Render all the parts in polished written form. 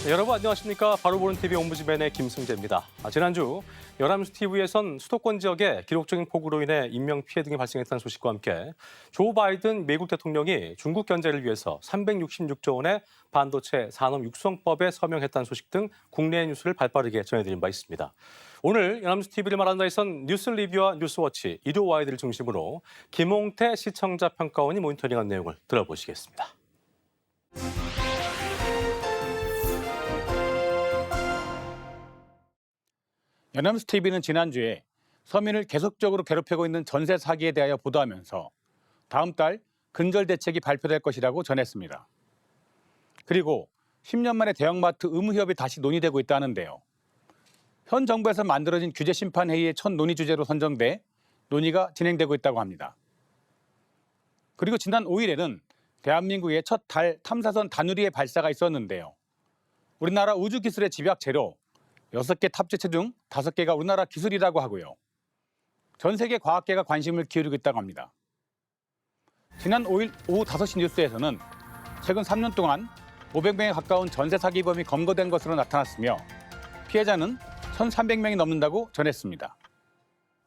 네, 여러분 안녕하십니까? 바로 보는 TV 옴부즈맨의 김승재입니다. 지난주 연합뉴스 TV에선 수도권 지역에 기록적인 폭우로 인해 인명 피해 등이 발생했다는 소식과 함께 조 바이든 미국 대통령이 중국 견제를 위해서 366조 원의 반도체 산업 육성법에 서명했다는 소식 등 국내 뉴스를 발빠르게 전해드린 바 있습니다. 오늘 연합뉴스 TV를 말한다에선 뉴스 리뷰와 뉴스워치, 일요 와이드를 중심으로 김홍태 시청자 평가원이 모니터링한 내용을 들어보시겠습니다. 연합뉴스 TV는 지난주에 서민을 계속적으로 괴롭히고 있는 전세 사기에 대하여 보도하면서 다음 달 근절 대책이 발표될 것이라고 전했습니다. 그리고 10년 만에 대형마트 의무협이 다시 논의되고 있다는데요. 현 정부에서 만들어진 규제심판회의의 첫 논의 주제로 선정돼 논의가 진행되고 있다고 합니다. 그리고 지난 5일에는 대한민국의 첫 달 탐사선 다누리의 발사가 있었는데요. 우리나라 우주기술의 집약체로 6개 탑재체 중 5개가 우리나라 기술이라고 하고요. 전 세계 과학계가 관심을 기울이고 있다고 합니다. 지난 5일 오후 5시 뉴스에서는 최근 3년 동안 500명에 가까운 전세 사기범이 검거된 것으로 나타났으며 피해자는 1,300명이 넘는다고 전했습니다.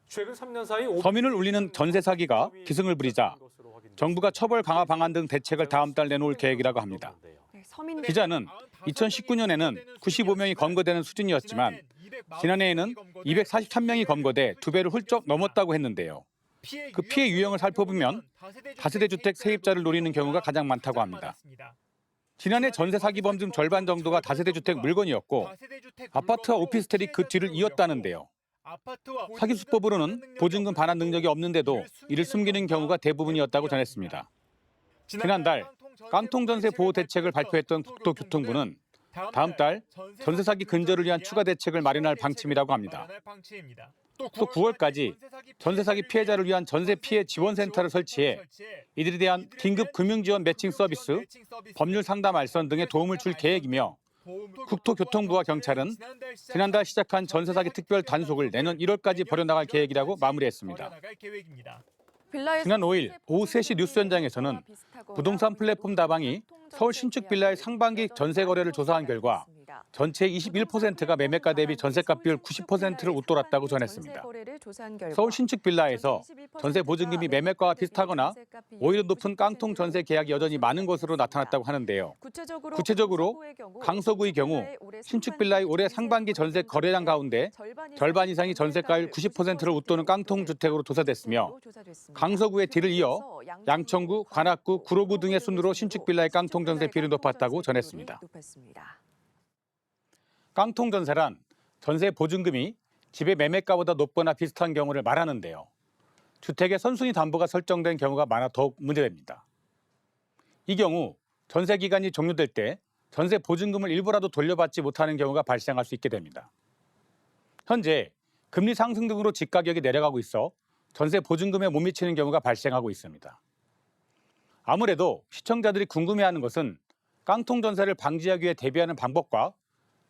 최근 3년 사이 서민을 울리는 전세 사기가 기승을 부리자 정부가 처벌 강화 방안 등 대책을 다음 달 내놓을 계획이라고 합니다. 기자는 2019년에는 95명이 검거되는 수준이었지만 지난해에는 243명이 검거돼 2배를 훌쩍 넘었다고 했는데요. 그 피해 유형을 살펴보면 다세대 주택 세입자를 노리는 경우가 가장 많다고 합니다. 지난해 전세 사기범 중 절반 정도가 다세대 주택 물건이었고 아파트와 오피스텔이 그 뒤를 이었다는데요. 사기 수법으로는 보증금 반환 능력이 없는데도 이를 숨기는 경우가 대부분이었다고 전했습니다. 지난달 깡통 전세 보호 대책을 발표했던 국토교통부는 다음 달 전세 사기 근절을 위한 추가 대책을 마련할 방침이라고 합니다. 또 9월까지 전세 사기 피해자를 위한 전세 피해 지원센터를 설치해 이들에 대한 긴급 금융 지원 매칭 서비스, 법률 상담 알선 등에 도움을 줄 계획이며 국토교통부와 경찰은 지난달 시작한 전세 사기 특별 단속을 내년 1월까지 벌여나갈 계획이라고 마무리했습니다. 지난 5일 오후 3시 뉴스 현장에서는 부동산 플랫폼 다방이 서울 신축 빌라의 상반기 전세 거래를 조사한 결과 전체의 21%가 매매가 대비 전세값 비율 90%를 웃돌았다고 전했습니다. 서울 신축 빌라에서 전세 보증금이 매매가와 비슷하거나 오히려 높은 깡통 전세 계약이 여전히 많은 것으로 나타났다고 하는데요. 구체적으로 강서구의 경우 신축 빌라의 올해 상반기 전세 거래량 가운데 절반 이상이 전세가율 90%를 웃도는 깡통 주택으로 조사됐으며 강서구의 뒤를 이어 양천구, 관악구, 구로구 등의 순으로 신축 빌라의 깡통 전세 비율이 높았다고 전했습니다. 깡통 전세란 전세 보증금이 집의 매매가보다 높거나 비슷한 경우를 말하는데요. 주택의 선순위 담보가 설정된 경우가 많아 더욱 문제됩니다. 이 경우 전세 기간이 종료될 때 전세 보증금을 일부라도 돌려받지 못하는 경우가 발생할 수 있게 됩니다. 현재 금리 상승 등으로 집가격이 내려가고 있어 전세 보증금에 못 미치는 경우가 발생하고 있습니다. 아무래도 시청자들이 궁금해하는 것은 깡통 전세를 방지하기 위해 대비하는 방법과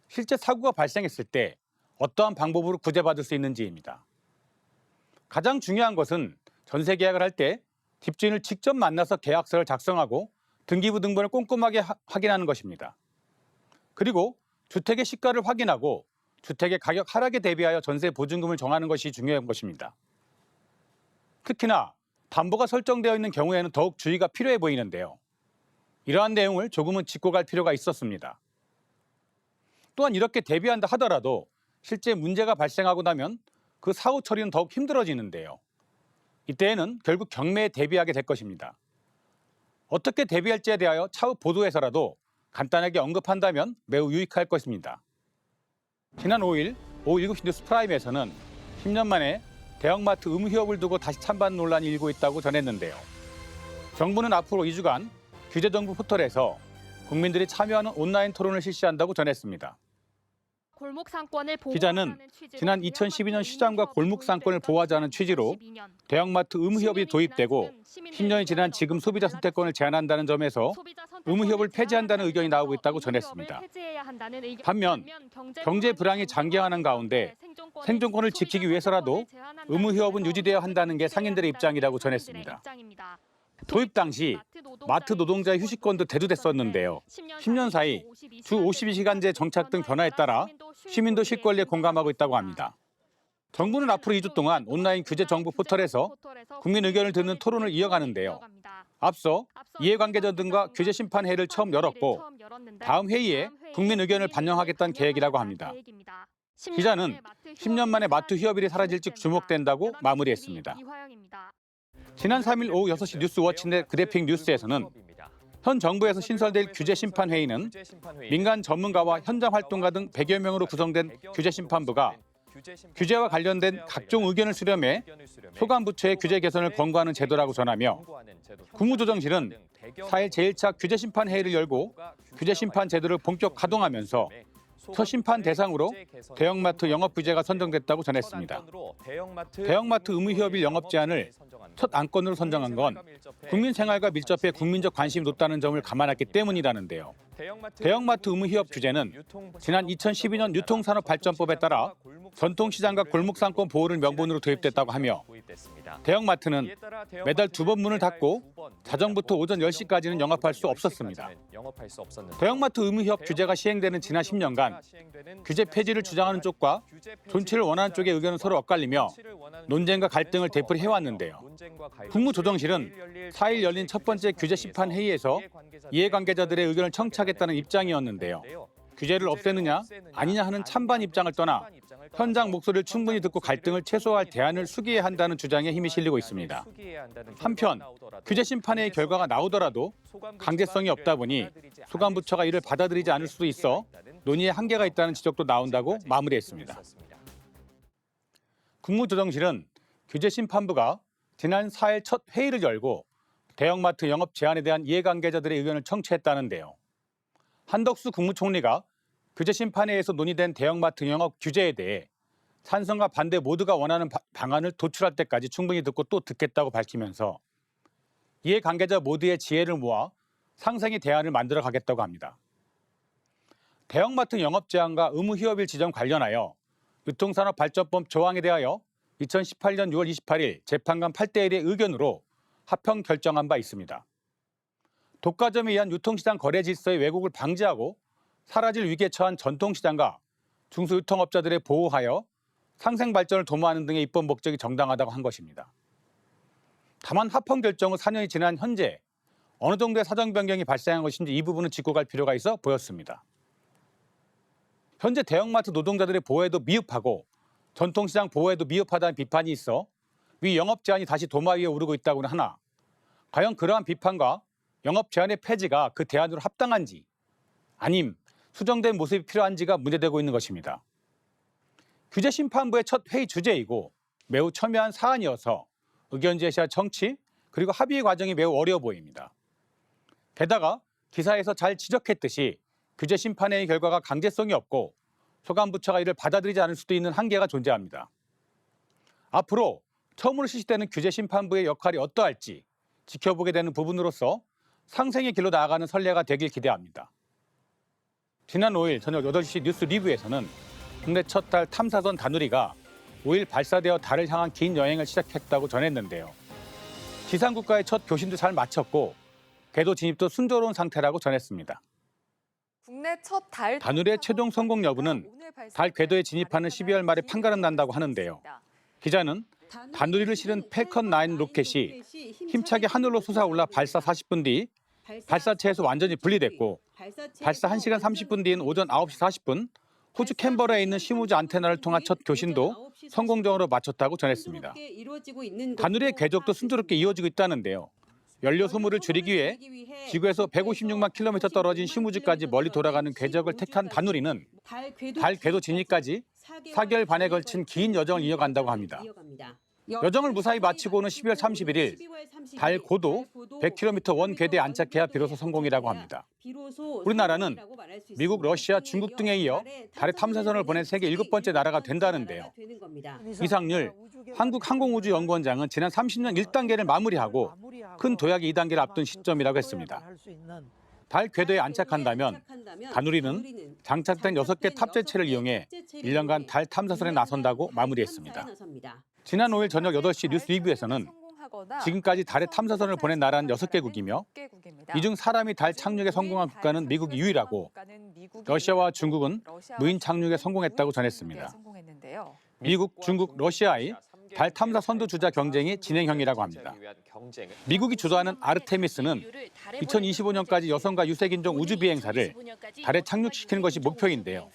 실제 사고가 발생했을 때 어떠한 방법으로 구제받을 수 있는지입니다. 가장 중요한 것은 전세 계약을 할 때 집주인을 직접 만나서 계약서를 작성하고 등기부 등본을 꼼꼼하게 확인하는 것입니다. 그리고 주택의 시가를 확인하고 주택의 가격 하락에 대비하여 전세 보증금을 정하는 것이 중요한 것입니다. 특히나 담보가 설정되어 있는 경우에는 더욱 주의가 필요해 보이는데요. 이러한 내용을 조금은 짚고 갈 필요가 있었습니다. 또한 이렇게 대비한다 하더라도 실제 문제가 발생하고 나면 그 사후 처리는 더욱 힘들어지는데요. 이때에는 결국 경매에 대비하게 될 것입니다. 어떻게 대비할지에 대하여 차후 보도에서라도 간단하게 언급한다면 매우 유익할 것입니다. 지난 5일 오후 7시 뉴스 프라임에서는 10년 만에 대형마트 의무휴업을 두고 다시 찬반 논란이 일고 있다고 전했는데요. 정부는 앞으로 2주간 규제정부 포털에서 국민들이 참여하는 온라인 토론을 실시한다고 전했습니다. 기자는 지난 2012년 시장과 골목 상권을 보호하자는 취지로 대형마트 의무휴업이 도입되고 10년이 지난 지금 소비자 선택권을 제한한다는 점에서 의무휴업을 폐지한다는 의견이 나오고 있다고 전했습니다. 반면 경제 불황이 장기화하는 가운데 생존권을 지키기 위해서라도 의무휴업은 유지되어야 한다는 게 상인들의 입장이라고 전했습니다. 도입 당시 마트 노동자의 휴식권도 대두됐었는데요. 10년 사이 주 52시간제 정착 등 변화에 따라 시민도 실 권리에 공감하고 있다고 합니다. 정부는 앞으로 2주 동안 온라인 규제 정부 포털에서 국민 의견을 듣는 토론을 이어가는데요. 앞서 이해관계자 등과 규제 심판 회의를 처음 열었고 다음 회의에 국민 의견을 반영하겠다는 계획이라고 합니다. 기자는 10년 만에 마트 휴업일이 사라질지 주목된다고 마무리했습니다. 지난 3일 오후 6시 뉴스워치 내 그래픽 뉴스에서는 현 정부에서 신설될 규제심판회의는 민간 전문가와 현장 활동가 등 100여 명으로 구성된 규제심판부가 규제와 관련된 각종 의견을 수렴해 소관부처의 규제 개선을 권고하는 제도라고 전하며 국무조정실은 4일 제1차 규제심판회의를 열고 규제심판 제도를 본격 가동하면서 첫 심판 대상으로 대형마트 영업 규제가 선정됐다고 전했습니다. 대형마트 의무 휴업일 영업 제한을 첫 안건으로 선정한 건 국민 생활과 밀접해 국민적 관심이 높다는 점을 감안했기 때문이라는데요. 대형마트 의무 휴업 규제는 지난 2012년 유통산업발전법에 따라 전통시장과 골목상권 보호를 명분으로 도입됐다고 하며 대형마트는 매달 2번 문을 닫고 자정부터 오전 10시까지는 영업할 수 없었습니다. 대형마트 의무 휴업 규제가 시행되는 지난 10년간 규제 폐지를 주장하는 쪽과 존치를 원하는 쪽의 의견은 서로 엇갈리며 논쟁과 갈등을 되풀이해왔는데요. 국무조정실은 4일 열린 첫 번째 규제 심판 회의에서 이해관계자들의 의견을 청취하겠다는 입장이었는데요. 규제를 없애느냐 아니냐 하는 찬반 입장을 떠나 현장 목소리를 충분히 듣고 갈등을 최소화할 대안을 수기해야 한다는 주장에 힘이 실리고 있습니다. 한편 규제 심판회의 결과가 나오더라도 강제성이 없다 보니 소관부처가 이를 받아들이지 않을 수도 있어 논의에 한계가 있다는 지적도 나온다고 마무리했습니다. 국무조정실은 규제심판부가 지난 4일 첫 회의를 열고 대형마트 영업 제한에 대한 이해관계자들의 의견을 청취했다는데요. 한덕수 국무총리가 규제심판회에서 논의된 대형마트 영업 규제에 대해 찬성과 반대 모두가 원하는 방안을 도출할 때까지 충분히 듣고 또 듣겠다고 밝히면서 이해관계자 모두의 지혜를 모아 상생의 대안을 만들어 가겠다고 합니다. 대형마트 영업 제한과 의무 휴업일 지정 관련하여 유통산업발전법 조항에 대하여 2018년 6월 28일 재판관 8대1의 의견으로 합형 결정한 바 있습니다. 독과점에 의한 유통시장 거래 질서의 왜곡을 방지하고 사라질 위기에 처한 전통시장과 중소유통업자들의 보호하여 상생 발전을 도모하는 등의 입법 목적이 정당하다고 한 것입니다. 다만 합헌 결정 후 4년이 지난 현재 어느 정도의 사정 변경이 발생한 것인지 이 부분은 짚고 갈 필요가 있어 보였습니다. 현재 대형마트 노동자들의 보호에도 미흡하고 전통시장 보호에도 미흡하다는 비판이 있어 위 영업 제한이 다시 도마 위에 오르고 있다고는 하나 과연 그러한 비판과 영업 제한의 폐지가 그 대안으로 합당한지 아님 수정된 모습이 필요한지가 문제되고 있는 것입니다. 규제심판부의 첫 회의 주제이고 매우 첨예한 사안이어서 의견 제시와 청취 그리고 합의 과정이 매우 어려워 보입니다. 게다가 기사에서 잘 지적했듯이 규제심판회의 결과가 강제성이 없고 소관부처가 이를 받아들이지 않을 수도 있는 한계가 존재합니다. 앞으로 처음으로 실시되는 규제심판부의 역할이 어떠할지 지켜보게 되는 부분으로서 상생의 길로 나아가는 선례가 되길 기대합니다. 지난 5일 저녁 8시 뉴스 리뷰에서는 국내 첫 달 탐사선 다누리가 5일 발사되어 달을 향한 긴 여행을 시작했다고 전했는데요. 지상국가의 첫 교신도 잘 마쳤고 궤도 진입도 순조로운 상태라고 전했습니다. 국내 첫 달 다누리의 최종 성공 여부는 달 궤도에 진입하는 12월 말에 판가름 난다고 하는데요. 기자는 다누리를 실은 팰컨 9 로켓이 힘차게 하늘로 솟아올라 발사 40분 뒤 발사체에서 완전히 분리됐고 발사 1시간 30분 뒤인 오전 9시 40분 호주 캔버라에 있는 시무즈 안테나를 통한 첫 교신도 성공적으로 마쳤다고 전했습니다. 다누리의 궤적도 순조롭게 이어지고 있다는데요. 연료 소모를 줄이기 위해 지구에서 156만 킬로미터 떨어진 시무즈까지 멀리 돌아가는 궤적을 택한 다누리는 달 궤도 진입까지 4개월 반에 걸친 긴 여정을 이어간다고 합니다. 여정을 무사히 마치고는 12월 31일 달 고도 100km 원 궤대에 안착해야 비로소 성공이라고 합니다. 우리나라는 미국, 러시아, 중국 등에 이어 달에 탐사선을 보낸 세계 7번째 나라가 된다는데요. 이상률 한국항공우주연구원장은 지난 30년 1단계를 마무리하고 큰 도약의 2단계를 앞둔 시점이라고 했습니다. 달 궤도에 안착한다면 다누리는 장착된 6개 탑재체를 이용해 1년간 달 탐사선에 나선다고 마무리했습니다. 지난 5일 저녁 8시 뉴스 리뷰에서는 지금까지 달에 탐사선을 보낸 나라는 6개국이며 이 중 사람이 달 착륙에 성공한 국가는 미국이 유일하고 러시아와 중국은 무인 착륙에 성공했다고 전했습니다. 미국, 중국, 러시아의 달 탐사 선두 주자 경쟁이 진행형이라고 합니다. 미국이 주도하는 아르테미스는 2025년까지 여성과 유색인종 우주 비행사를 달에 착륙시키는 것이 목표인데요.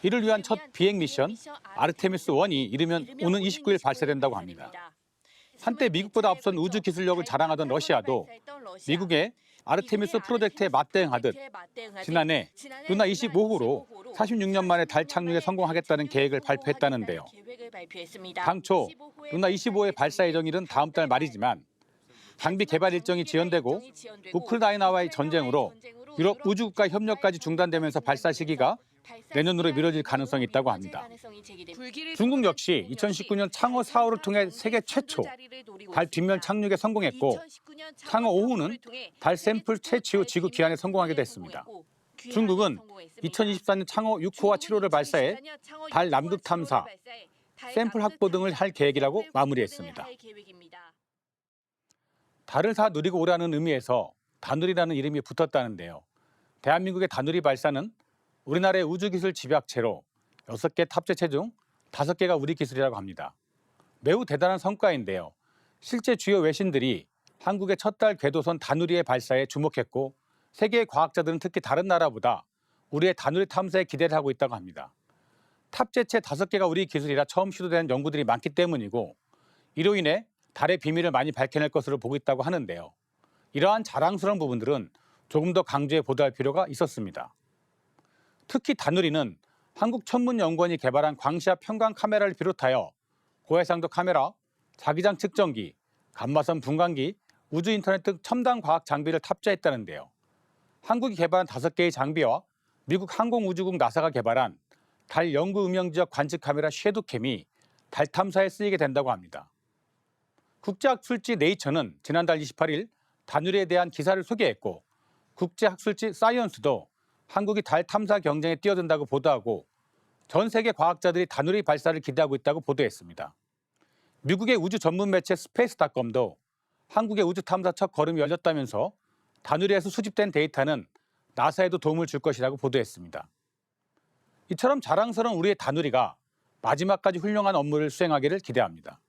이를 위한 첫 비행 미션 아르테미스-1이 이르면 오는 29일 발사된다고 합니다. 한때 미국보다 앞선 우주 기술력을 자랑하던 러시아도 미국의 아르테미스 프로젝트에 맞대응하듯 지난해 루나 25호로 46년 만에 달 착륙에 성공하겠다는 계획을 발표했다는데요. 당초 루나 25호의 발사 예정일은 다음 달 말이지만 장비 개발 일정이 지연되고 우크라이나와의 전쟁으로 유럽 우주국가 협력까지 중단되면서 발사 시기가 내년으로 미뤄질 가능성이 있다고 합니다. 중국 역시 2019년 창어 4호를 통해 세계 최초 달 뒷면 착륙에 성공했고 창어 5호는 달 샘플 채취 후 지구 귀환에 성공하기도 했습니다. 중국은 2024년 창어 6호와 7호를 발사해 달 남극 탐사, 샘플 확보 등을 할 계획이라고 마무리했습니다. 달을 다 누리고 오라는 의미에서 다누리라는 이름이 붙었다는데요. 대한민국의 다누리 발사는 우리나라의 우주기술 집약체로 6개 탑재체 중 5개가 우리 기술이라고 합니다. 매우 대단한 성과인데요. 실제 주요 외신들이 한국의 첫 달 궤도선 다누리의 발사에 주목했고 세계의 과학자들은 특히 다른 나라보다 우리의 다누리 탐사에 기대를 하고 있다고 합니다. 탑재체 5개가 우리 기술이라 처음 시도되는 연구들이 많기 때문이고 이로 인해 달의 비밀을 많이 밝혀낼 것으로 보고 있다고 하는데요. 이러한 자랑스러운 부분들은 조금 더 강조해 보도할 필요가 있었습니다. 특히 다누리는 한국천문연구원이 개발한 광시야 평광 카메라를 비롯하여 고해상도 카메라, 자기장 측정기, 감마선 분광기, 우주 인터넷 등 첨단 과학 장비를 탑재했다는데요. 한국이 개발한 5개의 장비와 미국 항공우주국 나사가 개발한 달 연구 음영지역 관측 카메라 섀도캠이 달 탐사에 쓰이게 된다고 합니다. 국제학술지 네이처는 지난달 28일 다누리에 대한 기사를 소개했고 국제학술지 사이언스도 한국이 달 탐사 경쟁에 뛰어든다고 보도하고 전 세계 과학자들이 다누리 발사를 기대하고 있다고 보도했습니다. 미국의 우주 전문 매체 스페이스닷컴도 한국의 우주 탐사 첫 걸음이 열렸다면서 다누리에서 수집된 데이터는 나사에도 도움을 줄 것이라고 보도했습니다. 이처럼 자랑스러운 우리의 다누리가 마지막까지 훌륭한 업무를 수행하기를 기대합니다.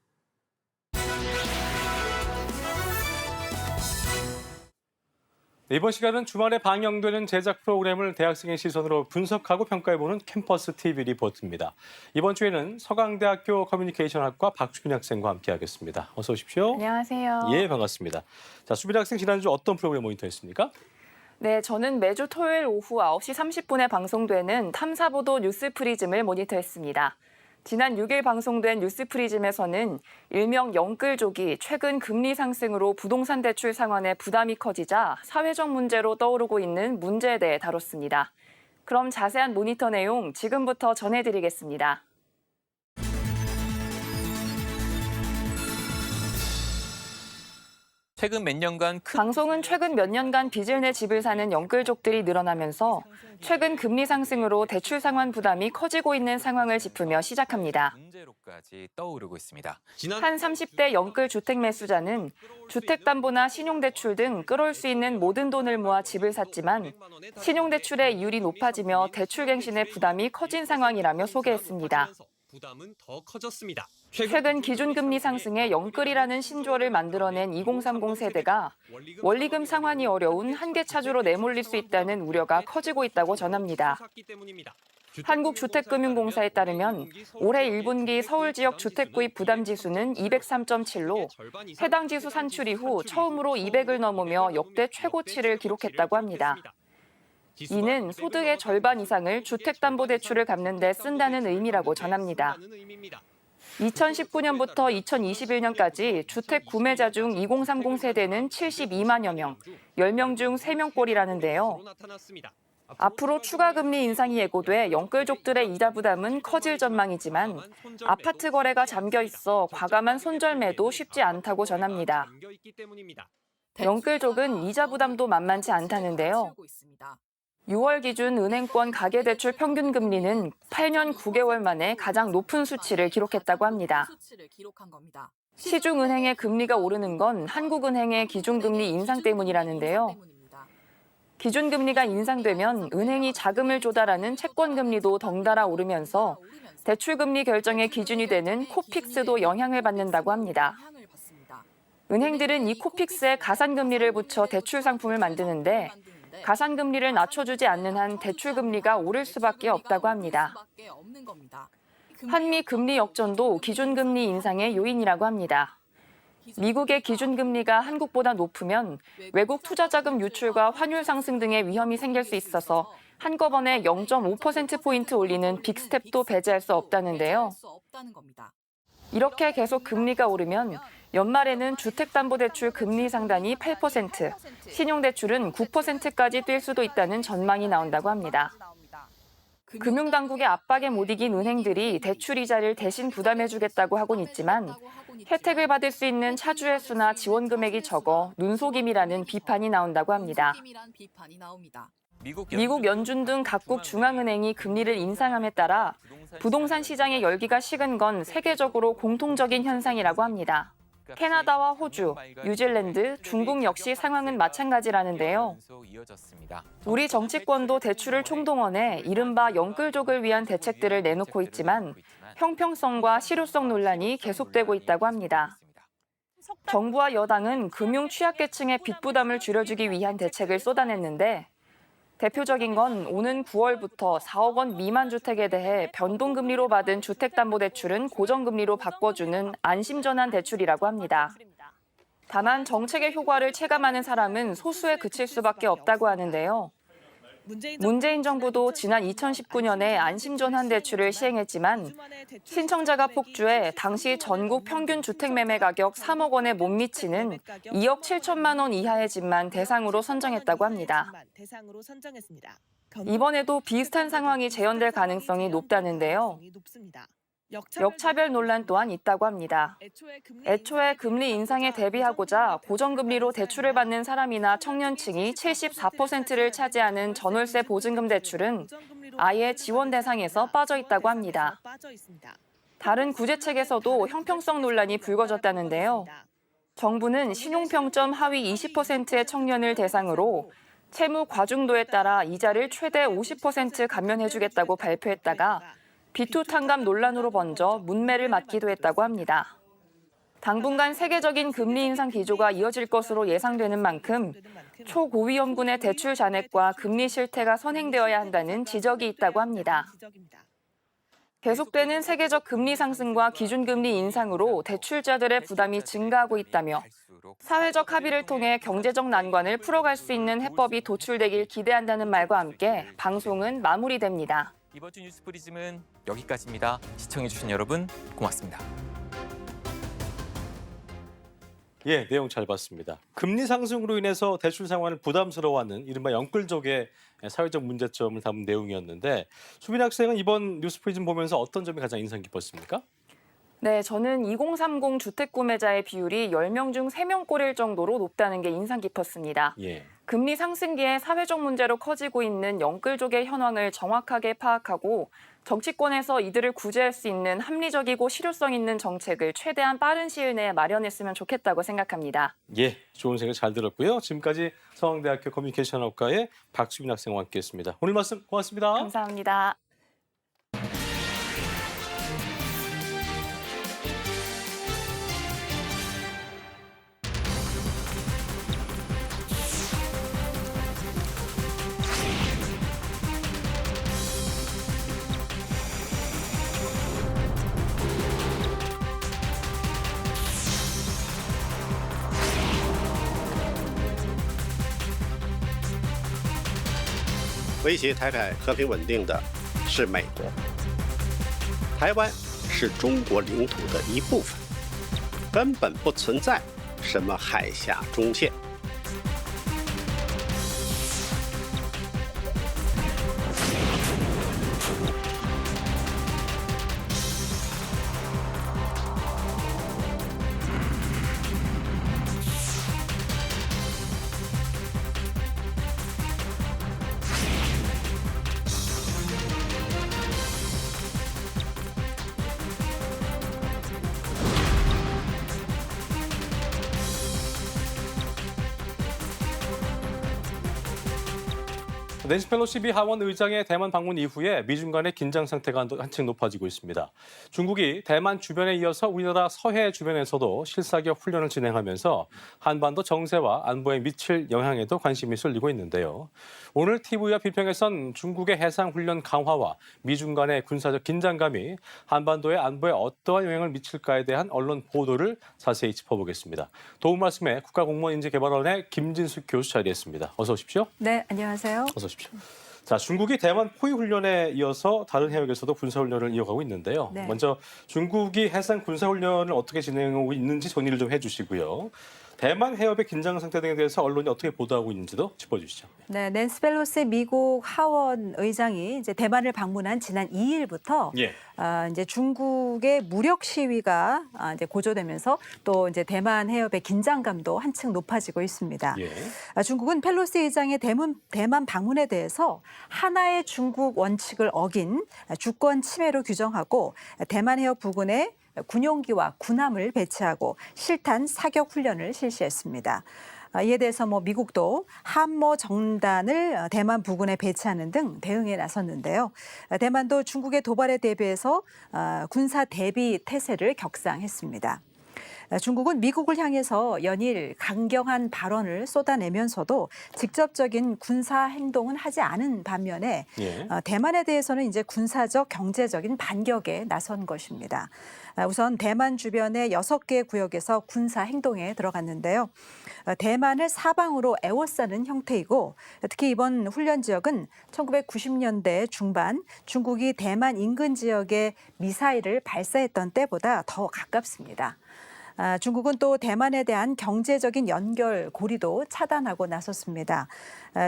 네, 이번 시간은 주말에 방영되는 제작 프로그램을 대학생의 시선으로 분석하고 평가해보는 캠퍼스 TV 리포트입니다. 이번 주에는 서강대학교 커뮤니케이션학과 박수빈 학생과 함께하겠습니다. 어서 오십시오. 안녕하세요. 예, 반갑습니다. 자, 수빈 학생 지난주 어떤 프로그램 모니터했습니까? 네, 저는 매주 토요일 오후 9시 30분에 방송되는 탐사보도 뉴스 프리즘을 모니터했습니다. 지난 6일 방송된 뉴스 프리즘에서는 일명 영끌족이 최근 금리 상승으로 부동산 대출 상환에 부담이 커지자 사회적 문제로 떠오르고 있는 문제에 대해 다뤘습니다. 그럼 자세한 모니터 내용 지금부터 전해드리겠습니다. 최근 몇 년간 방송은 최근 몇 년간 빚을 내 집을 사는 영끌족들이 늘어나면서 최근 금리 상승으로 대출 상환 부담이 커지고 있는 상황을 짚으며 시작합니다. 문제로까지 떠오르고 있습니다. 한 30대 영끌 주택 매수자는 주택담보나 신용대출 등 끌어올 수 있는 모든 돈을 모아 집을 샀지만 신용대출의 이율이 높아지며 대출갱신의 부담이 커진 상황이라며 소개했습니다. 부담은 더 커졌습니다. 최근 기준금리 상승에 영끌이라는 신조어를 만들어낸 2030 세대가 원리금 상환이 어려운 한계차주로 내몰릴 수 있다는 우려가 커지고 있다고 전합니다. 한국주택금융공사에 따르면 올해 1분기 서울 지역 주택 구입 부담 지수는 203.7로 해당 지수 산출 이후 처음으로 200을 넘으며 역대 최고치를 기록했다고 합니다. 이는 소득의 절반 이상을 주택담보대출을 갚는 데 쓴다는 의미라고 전합니다. 2019년부터 2021년까지 주택 구매자 중 2030 세대는 72만여 명, 10명 중 3명꼴이라는데요. 앞으로 추가 금리 인상이 예고돼 영끌족들의 이자 부담은 커질 전망이지만 아파트 거래가 잠겨 있어 과감한 손절매도 쉽지 않다고 전합니다. 영끌족은 이자 부담도 만만치 않다는데요. 6월 기준 은행권 가계대출 평균 금리는 8년 9개월 만에 가장 높은 수치를 기록했다고 합니다. 시중은행의 금리가 오르는 건 한국은행의 기준금리 인상 때문이라는데요. 기준금리가 인상되면 은행이 자금을 조달하는 채권금리도 덩달아 오르면서 대출금리 결정의 기준이 되는 코픽스도 영향을 받는다고 합니다. 은행들은 이 코픽스에 가산금리를 붙여 대출 상품을 만드는데 가산금리를 낮춰주지 않는 한 대출금리가 오를 수밖에 없다고 합니다. 한미 금리 역전도 기준금리 인상의 요인이라고 합니다. 미국의 기준금리가 한국보다 높으면 외국 투자자금 유출과 환율 상승 등의 위험이 생길 수 있어서 한꺼번에 0.5%포인트 올리는 빅스텝도 배제할 수 없다는데요. 이렇게 계속 금리가 오르면 연말에는 주택담보대출 금리 상단이 8%, 신용대출은 9%까지 뛸 수도 있다는 전망이 나온다고 합니다. 금융당국의 압박에 못 이긴 은행들이 대출 이자를 대신 부담해주겠다고 하곤 있지만 혜택을 받을 수 있는 차주의 수나 지원 금액이 적어 눈속임이라는 비판이 나온다고 합니다. 미국 연준 등 각국 중앙은행이 금리를 인상함에 따라 부동산 시장의 열기가 식은 건 세계적으로 공통적인 현상이라고 합니다. 캐나다와 호주, 뉴질랜드, 중국 역시 상황은 마찬가지라는데요. 우리 정치권도 대출을 총동원해 이른바 영끌족을 위한 대책들을 내놓고 있지만 형평성과 실효성 논란이 계속되고 있다고 합니다. 정부와 여당은 금융 취약계층의 빚 부담을 줄여주기 위한 대책을 쏟아냈는데 대표적인 건 오는 9월부터 4억 원 미만 주택에 대해 변동금리로 받은 주택담보대출은 고정금리로 바꿔주는 안심전환 대출이라고 합니다. 다만 정책의 효과를 체감하는 사람은 소수에 그칠 수밖에 없다고 하는데요. 문재인 정부도 지난 2019년에 안심전환 대출을 시행했지만 신청자가 폭주해 당시 전국 평균 주택 매매 가격 3억 원에 못 미치는 2억 7천만 원 이하의 집만 대상으로 선정했다고 합니다. 이번에도 비슷한 상황이 재현될 가능성이 높다는데요. 역차별 논란 또한 있다고 합니다. 애초에 금리 인상에 대비하고자 고정금리로 대출을 받는 사람이나 청년층이 74%를 차지하는 전월세 보증금 대출은 아예 지원 대상에서 빠져 있다고 합니다. 다른 구제책에서도 형평성 논란이 불거졌다는데요. 정부는 신용평점 하위 20%의 청년을 대상으로 채무 과중도에 따라 이자를 최대 50% 감면해주겠다고 발표했다가 B2 탕감 논란으로 번져 문매를 맞기도 했다고 합니다. 당분간 세계적인 금리 인상 기조가 이어질 것으로 예상되는 만큼 초고위험군의 대출 잔액과 금리 실태가 선행되어야 한다는 지적이 있다고 합니다. 계속되는 세계적 금리 상승과 기준금리 인상으로 대출자들의 부담이 증가하고 있다며 사회적 합의를 통해 경제적 난관을 풀어갈 수 있는 해법이 도출되길 기대한다는 말과 함께 방송은 마무리됩니다. 이번 주 뉴스 프리즘은 여기까지입니다. 시청해주신 여러분 고맙습니다. 예, 내용 잘 봤습니다. 금리 상승으로 인해서 대출 상환을 부담스러워하는 이른바 영끌족의 사회적 문제점을 담은 내용이었는데 수빈 학생은 이번 뉴스 프리즘 보면서 어떤 점이 가장 인상 깊었습니까? 네, 저는 2030 주택 구매자의 비율이 10명 중 3명꼴일 정도로 높다는 게 인상 깊었습니다. 예. 금리 상승기에 사회적 문제로 커지고 있는 영끌족의 현황을 정확하게 파악하고 정치권에서 이들을 구제할 수 있는 합리적이고 실효성 있는 정책을 최대한 빠른 시일 내에 마련했으면 좋겠다고 생각합니다. 예, 좋은 생각 잘 들었고요. 지금까지 서강대학교 커뮤니케이션학과의 박수빈 학생과 함께했습니다. 오늘 말씀 고맙습니다. 감사합니다.威胁台海和平稳定的是美国，台湾是中国领土的一部分，根本不存在什么海峡中线。 낸시 펠로시 미 하원 의장의 대만 방문 이후에 미중 간의 긴장 상태가 한층 높아지고 있습니다. 중국이 대만 주변에 이어서 우리나라 서해 주변에서도 실사격 훈련을 진행하면서 한반도 정세와 안보에 미칠 영향에도 관심이 쏠리고 있는데요. 오늘 TV와 비평에선 중국의 해상 훈련 강화와 미중 간의 군사적 긴장감이 한반도의 안보에 어떠한 영향을 미칠까에 대한 언론 보도를 자세히 짚어보겠습니다. 도움 말씀에 국가공무원인재개발원의 김진숙 교수 자리했습니다. 어서 오십시오. 네, 안녕하세요. 어서 오십시오. 자, 중국이 대만 포위 훈련에 이어서 다른 해역에서도 군사 훈련을 이어가고 있는데요. 네. 먼저 중국이 해상 군사 훈련을 어떻게 진행하고 있는지 정리를 좀 해주시고요. 대만 해협의 긴장 상태 등에 대해서 언론이 어떻게 보도하고 있는지도 짚어주시죠. 네, 낸시 펠로시 미국 하원 의장이 이제 대만을 방문한 지난 2일부터 예. 이제 중국의 무력 시위가 이제 고조되면서 또 이제 대만 해협의 긴장감도 한층 높아지고 있습니다. 예. 중국은 펠로시 의장의 대만 방문에 대해서 하나의 중국 원칙을 어긴 주권 침해로 규정하고 대만 해협 부근에 군용기와 군함을 배치하고 실탄 사격 훈련을 실시했습니다. 이에 대해서 미국도 함모 정단을 대만 부근에 배치하는 등 대응에 나섰는데요. 대만도 중국의 도발에 대비해서 군사 대비 태세를 격상했습니다. 중국은 미국을 향해서 연일 강경한 발언을 쏟아내면서도 직접적인 군사 행동은 하지 않은 반면에 예. 대만에 대해서는 이제 군사적 경제적인 반격에 나선 것입니다. 우선 대만 주변의 6개 구역에서 군사 행동에 들어갔는데요. 대만을 사방으로 에워싸는 형태이고 특히 이번 훈련 지역은 1990년대 중반 중국이 대만 인근 지역에 미사일을 발사했던 때보다 더 가깝습니다. 중국은 또 대만에 대한 경제적인 연결 고리도 차단하고 나섰습니다.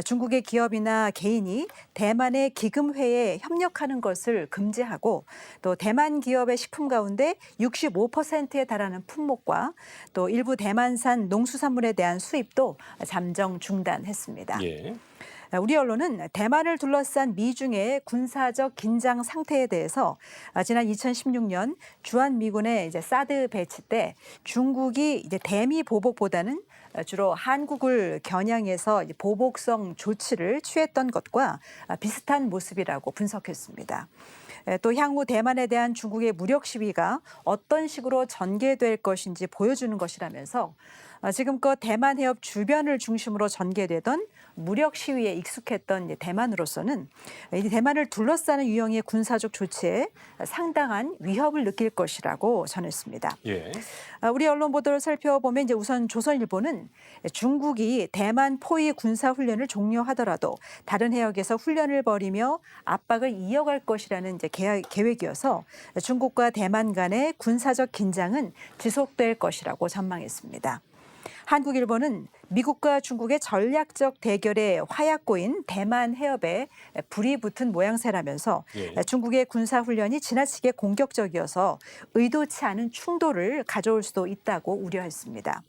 중국의 기업이나 개인이 대만의 기금회에 협력하는 것을 금지하고 또 대만 기업의 식품 가운데 65%에 달하는 품목과 또 일부 대만산 농수산물에 대한 수입도 잠정 중단했습니다. 예. 우리 언론은 대만을 둘러싼 미중의 군사적 긴장 상태에 대해서 지난 2016년 주한미군의 이제 사드 배치 때 중국이 이제 대미 보복보다는 주로 한국을 겨냥해서 보복성 조치를 취했던 것과 비슷한 모습이라고 분석했습니다. 또 향후 대만에 대한 중국의 무력 시위가 어떤 식으로 전개될 것인지 보여주는 것이라면서 지금껏 대만 해협 주변을 중심으로 전개되던 무력 시위에 익숙했던 대만으로서는 이 대만을 둘러싸는 유형의 군사적 조치에 상당한 위협을 느낄 것이라고 전했습니다. 예. 우리 언론 보도를 살펴보면 이제 우선 조선일보는 중국이 대만 포위 군사 훈련을 종료하더라도 다른 해역에서 훈련을 벌이며 압박을 이어갈 것이라는 이제 계획이어서 중국과 대만 간의 군사적 긴장은 지속될 것이라고 전망했습니다. 한국일보는 미국과 중국의 전략적 대결에 화약고인 대만 해협에 불이 붙은 모양새라면서 예. 중국의 군사훈련이 지나치게 공격적이어서 의도치 않은 충돌을 가져올 수도 있다고 우려했습니다.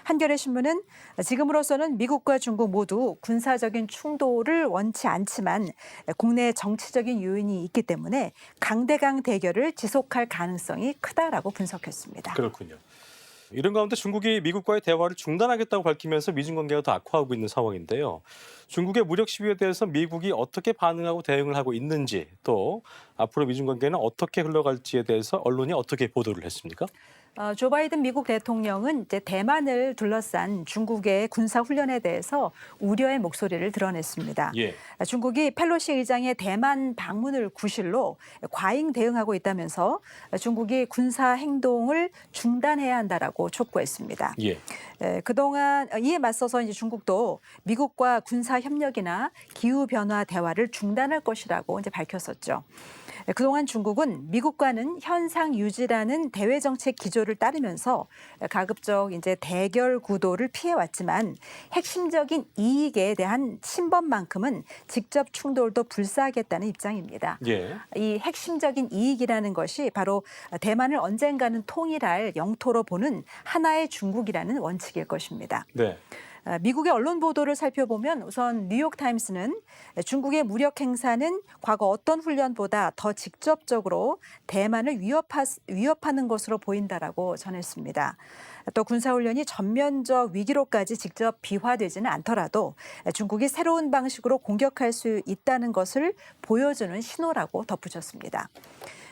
한겨레신문은 지금으로서는 미국과 중국 모두 군사적인 충돌을 원치 않지만 국내 정치적인 요인이 있기 때문에 강대강 대결을 지속할 가능성이 크다라고 분석했습니다. 그렇군요. 이런 가운데 중국이 미국과의 대화를 중단하겠다고 밝히면서 미중 관계가 더 악화하고 있는 상황인데요. 중국의 무력 시위에 대해서 미국이 어떻게 반응하고 대응을 하고 있는지 또 앞으로 미중 관계는 어떻게 흘러갈지에 대해서 언론이 어떻게 보도를 했습니까? 조 바이든 미국 대통령은 이제 대만을 둘러싼 중국의 군사 훈련에 대해서 우려의 목소리를 드러냈습니다. 예. 중국이 펠로시 의장의 대만 방문을 구실로 과잉 대응하고 있다면서 중국이 군사 행동을 중단해야 한다라고 촉구했습니다. 예. 그동안 이에 맞서서 이제 중국도 미국과 군사 협력이나 기후 변화 대화를 중단할 것이라고 이제 밝혔었죠. 그동안 중국은 미국과는 현상 유지라는 대외 정책 기조를 따르면서 가급적 이제 대결 구도를 피해왔지만 핵심적인 이익에 대한 침범만큼은 직접 충돌도 불사하겠다는 입장입니다. 예. 이 핵심적인 이익이라는 것이 바로 대만을 언젠가는 통일할 영토로 보는 하나의 중국이라는 원칙일 것입니다. 네. 미국의 언론 보도를 살펴보면 우선 뉴욕타임스는 중국의 무력 행사는 과거 어떤 훈련보다 더 직접적으로 대만을 위협하는 것으로 보인다라고 전했습니다. 또 군사훈련이 전면적 위기로까지 직접 비화되지는 않더라도 중국이 새로운 방식으로 공격할 수 있다는 것을 보여주는 신호라고 덧붙였습니다.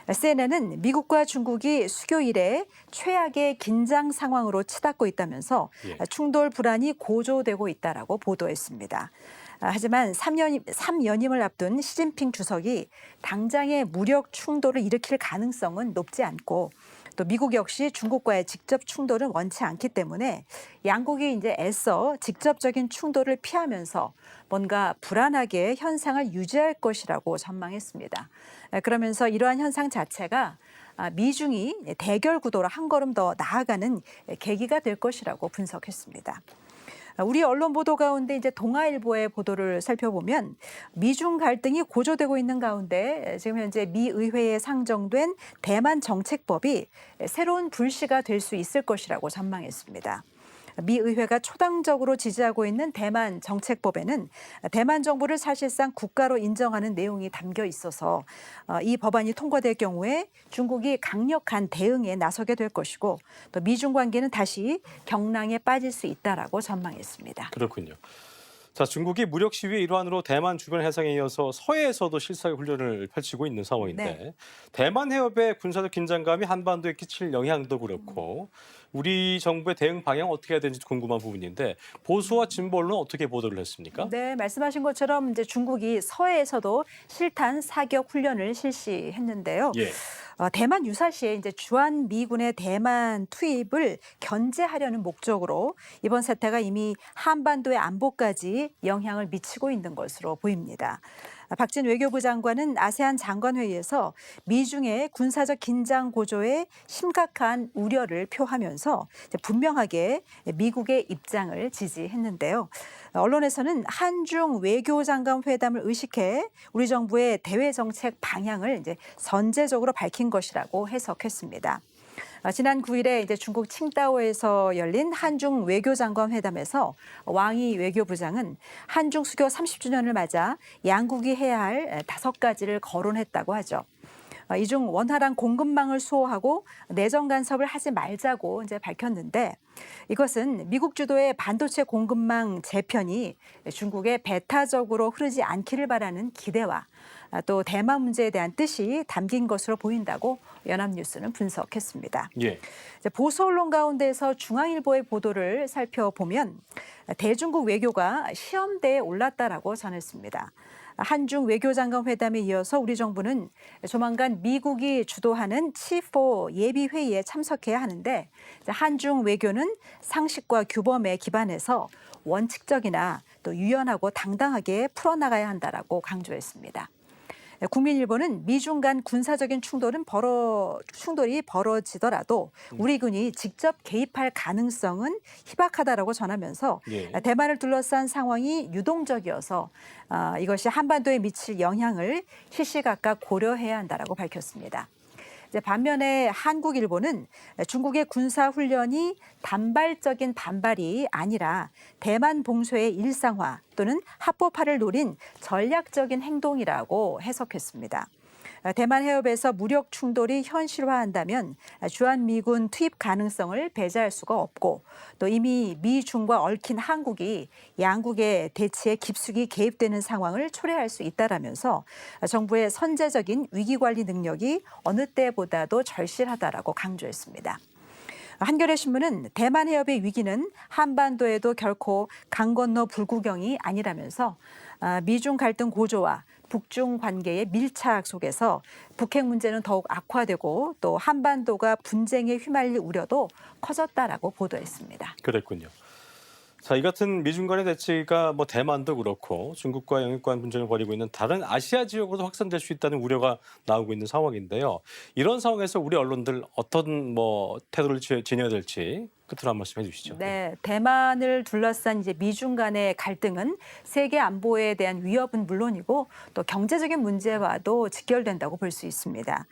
CNN은 미국과 중국이 수교 이래 최악의 긴장 상황으로 치닫고 있다면서 충돌 불안이 고조되고 있다라고 보도했습니다. 하지만 3연임을 앞둔 시진핑 주석이 당장의 무력 충돌을 일으킬 가능성은 높지 않고 또 미국 역시 중국과의 직접 충돌은 원치 않기 때문에 양국이 이제 애써 직접적인 충돌을 피하면서 뭔가 불안하게 현상을 유지할 것이라고 전망했습니다. 그러면서 이러한 현상 자체가 미중이 대결 구도로 한 걸음 더 나아가는 계기가 될 것이라고 분석했습니다. 우리 언론 보도 가운데 이제 동아일보의 보도를 살펴보면 미중 갈등이 고조되고 있는 가운데 지금 현재 미 의회에 상정된 대만 정책법이 새로운 불씨가 될 수 있을 것이라고 전망했습니다. 미 의회가 초당적으로 지지하고 있는 대만 정책법에는 대만 정부를 사실상 국가로 인정하는 내용이 담겨 있어서 이 법안이 통과될 경우에 중국이 강력한 대응에 나서게 될 것이고 또 미중 관계는 다시 경랑에 빠질 수 있다라고 전망했습니다. 그렇군요. 자, 중국이 무력 시위의 일환으로 대만 주변 해상에 이어서 서해에서도 실사의 훈련을 펼치고 있는 상황인데 네. 대만 해협의 군사적 긴장감이 한반도에 끼칠 영향도 그렇고 우리 정부의 대응 방향 어떻게 해야 되는지 궁금한 부분인데 보수와 진보 언론은 어떻게 보도를 했습니까? 네, 말씀하신 것처럼 이제 중국이 서해에서도 실탄 사격 훈련을 실시했는데요. 예. 대만 유사시에 이제 주한 미군의 대만 투입을 견제하려는 목적으로 이번 사태가 이미 한반도의 안보까지 영향을 미치고 있는 것으로 보입니다. 박진 외교부 장관은 아세안 장관회의에서 미중의 군사적 긴장 고조에 심각한 우려를 표하면서 분명하게 미국의 입장을 지지했는데요. 언론에서는 한중 외교장관 회담을 의식해 우리 정부의 대외 정책 방향을 이제 선제적으로 밝힌 것이라고 해석했습니다. 지난 9일에 이제 중국 칭다오에서 열린 한중 외교장관 회담에서 왕이 외교부장은 한중 수교 30주년을 맞아 양국이 해야 할 5가지를 거론했다고 하죠. 이 중 원활한 공급망을 수호하고 내정 간섭을 하지 말자고 이제 밝혔는데 이것은 미국 주도의 반도체 공급망 재편이 중국에 배타적으로 흐르지 않기를 바라는 기대와 또 대만 문제에 대한 뜻이 담긴 것으로 보인다고 연합뉴스는 분석했습니다. 예. 보수 언론 가운데서 중앙일보의 보도를 살펴보면 대중국 외교가 시험대에 올랐다라고 전했습니다. 한중 외교장관 회담에 이어서 우리 정부는 조만간 미국이 주도하는 치포 예비회의에 참석해야 하는데 한중 외교는 상식과 규범에 기반해서 원칙적이나 또 유연하고 당당하게 풀어나가야 한다라고 강조했습니다. 국민일보는 미중 간 군사적인 충돌이 벌어지더라도 우리 군이 직접 개입할 가능성은 희박하다라고 전하면서 대만을 둘러싼 상황이 유동적이어서 이것이 한반도에 미칠 영향을 시시각각 고려해야 한다라고 밝혔습니다. 반면에 한국일보는 중국의 군사훈련이 단발적인 반발이 아니라 대만 봉쇄의 일상화 또는 합법화를 노린 전략적인 행동이라고 해석했습니다. 대만 해협에서 무력 충돌이 현실화한다면 주한미군 투입 가능성을 배제할 수가 없고 또 이미 미중과 얽힌 한국이 양국의 대치에 깊숙이 개입되는 상황을 초래할 수 있다라면서 정부의 선제적인 위기관리 능력이 어느 때보다도 절실하다라고 강조했습니다. 한겨레 신문은 대만 해협의 위기는 한반도에도 결코 강 건너 불구경이 아니라면서 미중 갈등 고조와 북중 관계의 밀착 속에서 북핵 문제는 더욱 악화되고 또 한반도가 분쟁에 휘말릴 우려도 커졌다라고 보도했습니다. 그랬군요. 자, 이 같은 미중 간의 대치가 대만도 그렇고 중국과 영유권 분쟁을 벌이고 있는 다른 아시아 지역으로도 확산될 수 있다는 우려가 나오고 있는 상황인데요. 이런 상황에서 우리 언론들 어떤 태도를 지녀야 될지 끝으로 한 말씀 해주시죠. 네, 대만을 둘러싼 이제 미중 간의 갈등은 세계 안보에 대한 위협은 물론이고 또 경제적인 문제와도 직결된다고 볼 수 있습니다.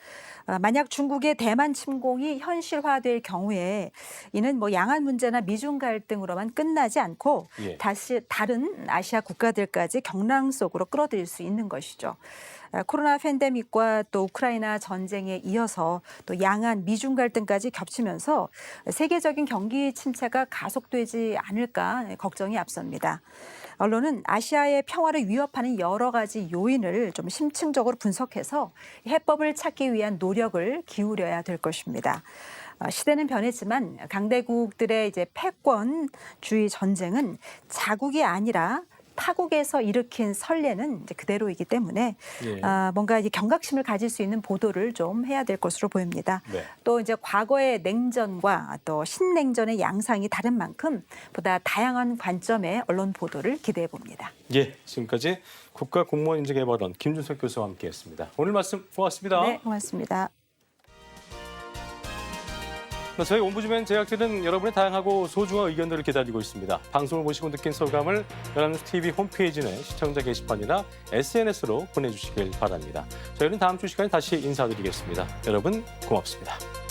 만약 중국의 대만 침공이 현실화될 경우에 이는 뭐 양안 문제나 미중 갈등으로만 끝나지 않고 예. 다시 다른 아시아 국가들까지 경랑 속으로 끌어들일 수 있는 것이죠. 코로나 팬데믹과 또 우크라이나 전쟁에 이어서 또 양안 미중 갈등까지 겹치면서 세계적인 경기 침체가 가속되지 않을까 걱정이 앞섭니다. 언론은 아시아의 평화를 위협하는 여러 가지 요인을 좀 심층적으로 분석해서 해법을 찾기 위한 노력을 기울여야 될 것입니다. 시대는 변했지만 강대국들의 이제 패권주의 전쟁은 자국이 아니라 타국에서 일으킨 선례는 이제 그대로이기 때문에 예. 뭔가 이제 경각심을 가질 수 있는 보도를 좀 해야 될 것으로 보입니다. 네. 또 이제 과거의 냉전과 또 신냉전의 양상이 다른 만큼 보다 다양한 관점의 언론 보도를 기대해 봅니다. 예, 지금까지 국가공무원인재개발원 김준석 교수와 함께했습니다. 오늘 말씀 고맙습니다. 네, 고맙습니다. 저희 옴부즈맨 제작진은 여러분의 다양하고 소중한 의견들을 기다리고 있습니다. 방송을 보시고 느낀 소감을 연합뉴스 TV 홈페이지 내 시청자 게시판이나 SNS로 보내주시길 바랍니다. 저희는 다음 주 시간에 다시 인사드리겠습니다. 여러분 고맙습니다.